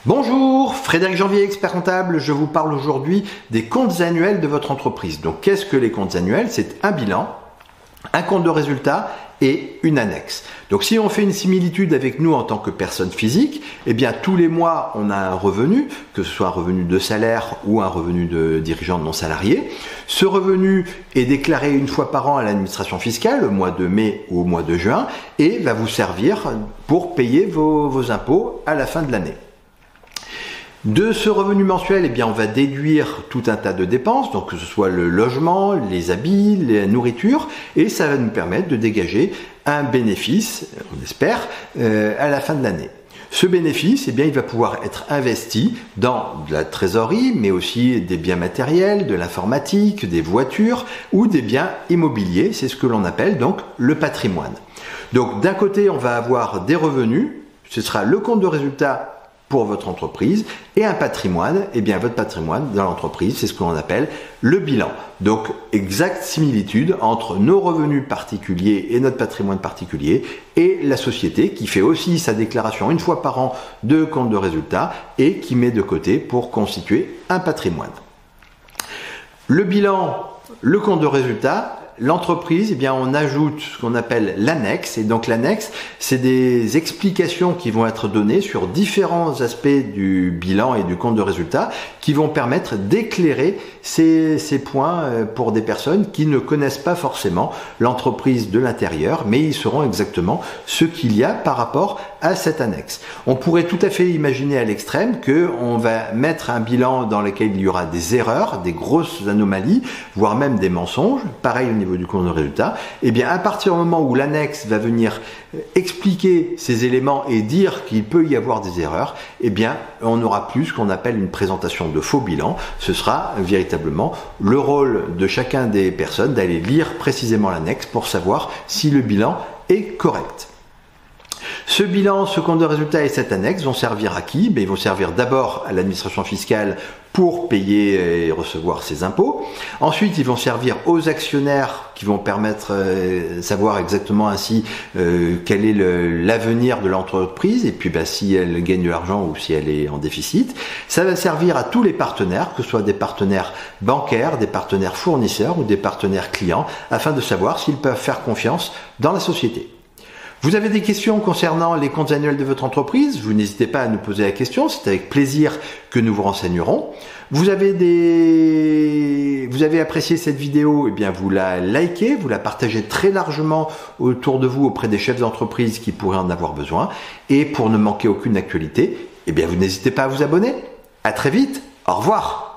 Bonjour, Frédéric Janvier, expert comptable. Je vous parle aujourd'hui des comptes annuels de votre entreprise. Donc, qu'est-ce que les comptes annuels? C'est un bilan, un compte de résultat et une annexe. Donc, si on fait une similitude avec nous en tant que personne physique, eh bien, tous les mois, on a un revenu, que ce soit un revenu de salaire ou un revenu de dirigeant non salarié. Ce revenu est déclaré une fois par an à l'administration fiscale, au mois de mai ou au mois de juin, et va vous servir pour payer vos impôts à la fin de l'année. De ce revenu mensuel, eh bien, on va déduire tout un tas de dépenses, donc que ce soit le logement, les habits, la nourriture, et ça va nous permettre de dégager un bénéfice, on espère, à la fin de l'année. Ce bénéfice, eh bien, il va pouvoir être investi dans de la trésorerie, mais aussi des biens matériels, de l'informatique, des voitures ou des biens immobiliers. C'est ce que l'on appelle donc le patrimoine. Donc, d'un côté, on va avoir des revenus, ce sera le compte de résultat pour votre entreprise, et un patrimoine, eh bien votre patrimoine dans l'entreprise, c'est ce que l'on appelle le bilan. Donc, exacte similitude entre nos revenus particuliers et notre patrimoine particulier et la société qui fait aussi sa déclaration une fois par an de compte de résultat et qui met de côté pour constituer un patrimoine. Le bilan, le compte de résultat, l'entreprise, eh bien, on ajoute ce qu'on appelle l'annexe. Et donc, l'annexe, c'est des explications qui vont être données sur différents aspects du bilan et du compte de résultat qui vont permettre d'éclairer ces points pour des personnes qui ne connaissent pas forcément l'entreprise de l'intérieur, mais ils sauront exactement ce qu'il y a par rapport à cette annexe. On pourrait tout à fait imaginer à l'extrême qu'on va mettre un bilan dans lequel il y aura des erreurs, des grosses anomalies, voire même des mensonges. Pareil au niveau du compte de résultat. Eh bien, à partir du moment où l'annexe va venir expliquer ces éléments et dire qu'il peut y avoir des erreurs, eh bien, on n'aura plus ce qu'on appelle une présentation de faux bilan. Ce sera véritablement le rôle de chacun des personnes d'aller lire précisément l'annexe pour savoir si le bilan est correct. Ce bilan, ce compte de résultat et cette annexe vont servir à qui? Ils vont servir d'abord à l'administration fiscale pour payer et recevoir ses impôts. Ensuite, ils vont servir aux actionnaires qui vont permettre de savoir exactement ainsi quel est l'avenir de l'entreprise et puis si elle gagne de l'argent ou si elle est en déficit. Ça va servir à tous les partenaires, que ce soit des partenaires bancaires, des partenaires fournisseurs ou des partenaires clients, afin de savoir s'ils peuvent faire confiance dans la société. Vous avez des questions concernant les comptes annuels de votre entreprise? Vous n'hésitez pas à nous poser la question, c'est avec plaisir que nous vous renseignerons. Vous avez apprécié cette vidéo, eh bien vous la likez, vous la partagez très largement autour de vous auprès des chefs d'entreprise qui pourraient en avoir besoin. Et pour ne manquer aucune actualité, eh bien vous n'hésitez pas à vous abonner. À très vite, au revoir.